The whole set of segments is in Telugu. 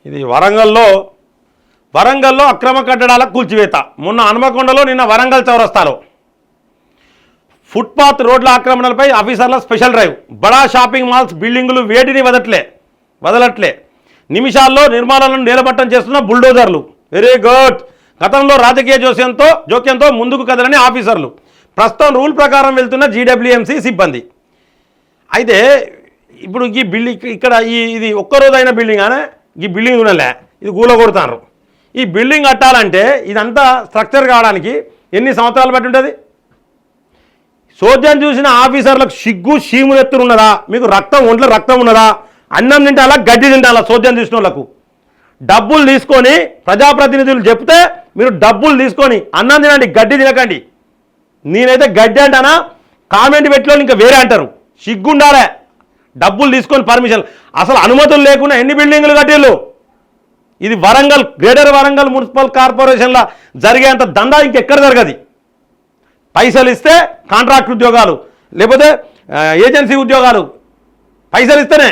ఇది వరంగల్లో అక్రమ కట్టడాల కూల్చివేత. మొన్న హనుమకొండలో, నిన్న వరంగల్ చౌరస్తాలో ఫుట్పాత్ రోడ్ల ఆక్రమణలపై ఆఫీసర్ల స్పెషల్ డ్రైవ్. బడా షాపింగ్ మాల్స్ బిల్డింగులు వేటిని వదలట్లే. నిమిషాల్లో నిర్మాణాలను నేలమట్టం చేస్తున్న బుల్డోజర్లు. Very good. గతంలో రాజకీయ జోక్యంతో ముందుకు కదలని ఆఫీసర్లు. ప్రస్తుతం రూల్ ప్రకారం వెళ్తున్న జీడబ్ల్యూఎంసీ సిబ్బంది. అయితే ఇప్పుడు ఈ బిల్డింగ్ ఇక్కడ ఇది ఒక్కరోజైన బిల్డింగ్ అనే ఈ బిల్డింగ్ ఉన్నలే, ఇది కూలగొడుతున్నారు. ఈ బిల్డింగ్ కట్టాలంటే ఇదంతా స్ట్రక్చర్ కావడానికి ఎన్ని సంవత్సరాలు బట్టి ఉంటుంది? సోద్యం చూసిన ఆఫీసర్లకు సిగ్గు షీములు ఎత్తున్నదా? మీకు ఒంట్లో రక్తం ఉన్నదా? అన్నం తింటాలా, గడ్డి తింటాలా? సోద్యం చూసిన వాళ్ళకు డబ్బులు తీసుకొని ప్రజాప్రతినిధులు చెప్తే మీరు డబ్బులు తీసుకొని అన్నం తినండి, గడ్డి తినకండి. నేనైతే గడ్డి అంటానా, కామెంట్ పెట్టిలో ఇంకా వేరే అంటారు. సిగ్గుండాలే. డబ్బులు తీసుకొని పర్మిషన్, అసలు అనుమతులు లేకుండా ఎన్ని బిల్డింగులు కట్టిళ్ళు? ఇది వరంగల్, గ్రేటర్ వరంగల్ మున్సిపల్ కార్పొరేషన్లో జరిగేంత దందా ఇంకెక్కడ జరగదు. పైసలు ఇస్తే కాంట్రాక్ట్ ఉద్యోగాలు, లేకపోతే ఏజెన్సీ ఉద్యోగాలు, పైసలు ఇస్తేనే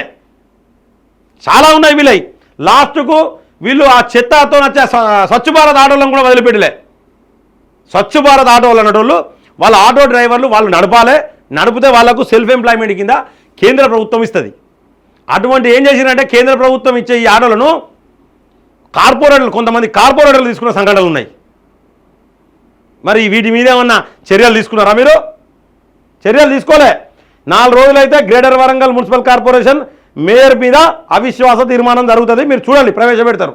చాలా ఉన్నాయి. వీళ్ళై లాస్ట్కు వీళ్ళు ఆ చెత్తతో వచ్చే స్వచ్ఛ భారత్ ఆటోలను కూడా వదిలిపెట్టలే. స్వచ్ఛ భారత్ ఆటోలు అన్నటోళ్ళు వాళ్ళ ఆటో డ్రైవర్లు వాళ్ళు నడిపితే వాళ్ళకు సెల్ఫ్ ఎంప్లాయ్మెంట్ కింద కేంద్ర ప్రభుత్వం ఇస్తుంది. అటువంటి ఏం చేసినంటే కేంద్ర ప్రభుత్వం ఇచ్చే ఈ ఆటోలను కొంతమంది కార్పొరేటర్లు తీసుకున్న సంఘటనలు ఉన్నాయి. మరి వీటి మీద ఏమన్నా చర్యలు తీసుకున్నారా మీరు? చర్యలు తీసుకోలే. 4 రోజులైతే greater Warangal municipal corporation mayor మీద అవిశ్వాస తీర్మానం జరుగుతుంది. మీరు చూడండి, ప్రవేశపెడతారు.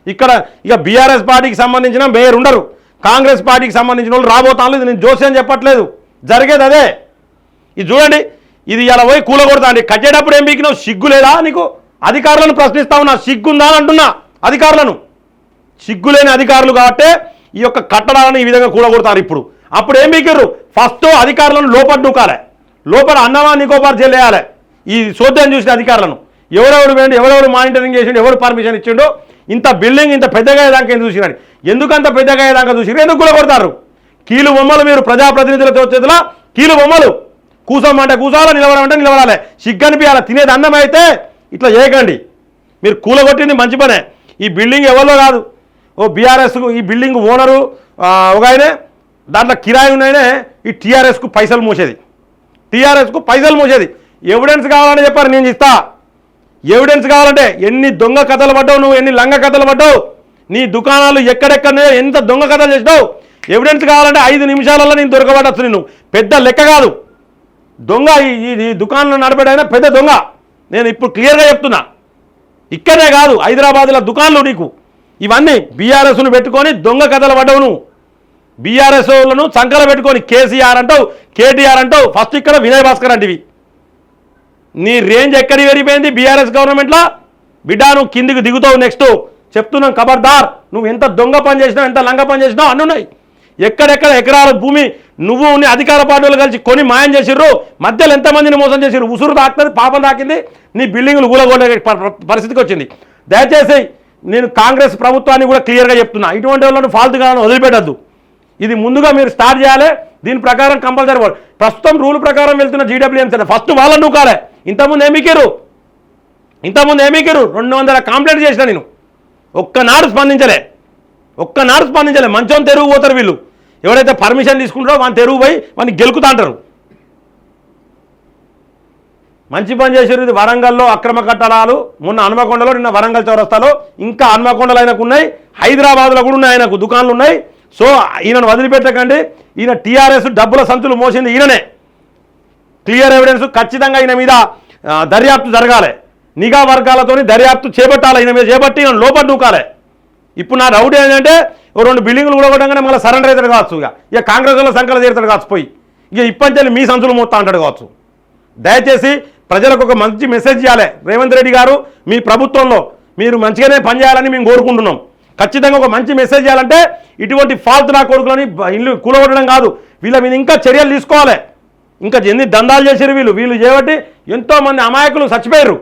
ఇక్కడ ఇక బీఆర్ఎస్ పార్టీకి సంబంధించిన మేయర్ ఉండరు, కాంగ్రెస్ పార్టీకి సంబంధించిన వాళ్ళు రాబోతాను. ఇది నేను జోసి అని చెప్పట్లేదు, జరిగేది అదే. ఇది చూడండి, ఇది ఇలా పోయి కూలగొడతా అండి. కట్టేటప్పుడు ఏం బీకినావు? సిగ్గు లేదా నీకు? అధికారులను ప్రశ్నిస్తా ఉన్నా, సిగ్గుందా అని అంటున్నా. అధికారులను, సిగ్గులేని అధికారులు కాబట్టి ఈ యొక్క కట్టడాలను ఈ విధంగా కూలగొడతారు. అప్పుడు ఏం బీకిర్రు? ఫస్ట్ అధికారులను లోపల దూకాలి, లోపల అండమాన్ నికోబార్ జైలు వేయాలి. ఈ సోద్యం చూసిన అధికారులను ఎవరెవరు మానిటరింగ్ చేసిండు, ఎవరు పర్మిషన్ ఇచ్చిండో, ఇంత బిల్డింగ్ ఇంత పెద్దగా అయ్యేదాకా ఎందుకు చూసినాడు? ఎందుకంత పెద్దగా అయ్యేదాకా చూసిరు? ఎందుకు కూలగొడతారు? కీలు బొమ్మలు మీరు ప్రజాప్రతినిధుల చేతిలో కీలు బొమ్మలు. కూసోమంటే కూసాలా, నిలబడమంటే నిలబడాలి. సిగ్గనిపించాలి. తినేది అన్నం అయితే ఇట్లా చేయకండి. మీరు కూలగొట్టింది మంచి పనే. ఈ బిల్డింగ్ ఎవరో కాదు, ఓ బీఆర్ఎస్ ఈ బిల్డింగ్ ఓనరు ఒక ఆయనే, దాంట్లో కిరాయి ఉన్నాయనే ఈ టీఆర్ఎస్కు పైసలు మూసేది. ఎవిడెన్స్ కావాలని చెప్పారు, నేను ఇస్తా. ఎవిడెన్స్ కావాలంటే ఎన్ని దొంగ కథలు పడ్డావు నువ్వు, ఎన్ని లంగ కథలు పడ్డావు, నీ దుకాణాలు ఎక్కడెక్కడనే ఎంత దొంగ కథలు చేసినావు. ఎవిడెన్స్ కావాలంటే 5 నిమిషాలలో నేను దొరకబడచ్చు. నేను పెద్ద లెక్క కాదు, దొంగ. ఈ దుకాణంలో నడిపాడైనా పెద్ద దొంగ. నేను ఇప్పుడు క్లియర్గా చెప్తున్నా. ఇక్కడే కాదు, హైదరాబాద్లో దుకాణాలు నీకు ఇవన్నీ బీఆర్ఎస్ను పెట్టుకొని దొంగ కథలు పడ్డవు నువ్వు. బీఆర్ఎస్లను సంకల పెట్టుకొని కేసీఆర్ అంటావు, కేటీఆర్ అంటావు. ఫస్ట్ ఇక్కడ వినయ్ భాస్కర్ అంటివి. నీ రేంజ్ ఎక్కడికి పెరిగిపోయింది బీఆర్ఎస్ గవర్నమెంట్లో? బిడ్డ నువ్వు కిందికి దిగుతావు. నెక్స్ట్ చెప్తున్నాం, ఖబర్దార్. నువ్వు ఎంత దొంగ పని చేసినావు, ఎంత లంగ పని చేసినావు అన్నున్నాయి. ఎక్కడెక్కడ ఎకరాల భూమి నువ్వు అధికార పార్టీలు కలిసి కొని మాయం చేసిర్రు. మధ్యలో ఎంతమందిని మోసం చేసిర్రు. ఉసురు తాకుతుంది, పాపం తాకింది, నీ బిల్డింగులు కూలగొట్టే పరిస్థితికి వచ్చింది. దయచేసి నేను కాంగ్రెస్ ప్రభుత్వాన్ని కూడా క్లియర్గా చెప్తున్నా, ఇటువంటి వాళ్ళని ఫాల్తుగా వదిలిపెట్టద్దు. ఇది ముందుగా మీరు స్టార్ట్ చేయాలి. దీని ప్రకారం కంపల్సరీ ప్రస్తుతం రూల్ ప్రకారం వెళ్తున్న జీడబ్ల్యూఎంసీ ఫస్ట్ వాళ్ళని నూకాలే. ఇంతకుముందు ఏమీకిరు 200 కంప్లైంట్ చేసిన నేను, ఒక్కనాడు స్పందించలే. మంచం తెరుగు పోతారు వీళ్ళు. ఎవరైతే పర్మిషన్ తీసుకుంటారో వాని తెరుగు పోయి వాడిని గెలుకుతా అంటారు. మంచి పని చేశారు. ఇది వరంగల్లో అక్రమ కట్టడాలు మొన్న హనుమకొండలో, నిన్న వరంగల్ చౌరస్తాలో, ఇంకా హనుమకొండలో ఆయనకు ఉన్నాయి, హైదరాబాద్లో కూడా ఉన్నాయి, ఆయనకు దుకాణాలు ఉన్నాయి. సో ఈయనను వదిలిపెట్టకండి. ఈయన టీఆర్ఎస్ డబ్బుల సంచులు మోసింది ఈయననే. Clear evidence. ఖచ్చితంగా ఈయన మీద దర్యాప్తు జరగాలి. నిఘా వర్గాలతో దర్యాప్తు చేపట్టాలి. ఈయన మీద చేపట్టి ఈయన లోపల దూకాలి. ఇప్పుడు నా డౌట్ ఏంటంటే 2 బిల్డింగులు కూడా కొట్టగానే మళ్ళీ సరెండర్ అవుతాడు కావచ్చు. ఇక కాంగ్రెస్ వాళ్ళ సంఖ్యలో చేరుతాడు కావచ్చు. పోయి ఇక ఇప్పటికెళ్ళి మీ సంచులు మోస్తా అంటాడు కావచ్చు. దయచేసి ప్రజలకు ఒక మంచి మెసేజ్ ఇవ్వాలి. రేవంత్ రెడ్డి గారు, మీ ప్రభుత్వంలో మీరు మంచిగానే పనిచేయాలని మేము కోరుకుంటున్నాం. ఖచ్చితంగా ఒక మంచి మెసేజ్ చేయాలంటే ఇటువంటి ఫాల్త్ నా కొడుకులని ఇల్లు కూలగొట్టడం కాదు, వీళ్ళ మీద ఇంకా చర్యలు తీసుకోవాలి. ఇంకా ఎన్ని దందాలు చేసారు వీళ్ళు చేయబట్టి ఎంతోమంది అమాయకులు చచ్చిపోయారు.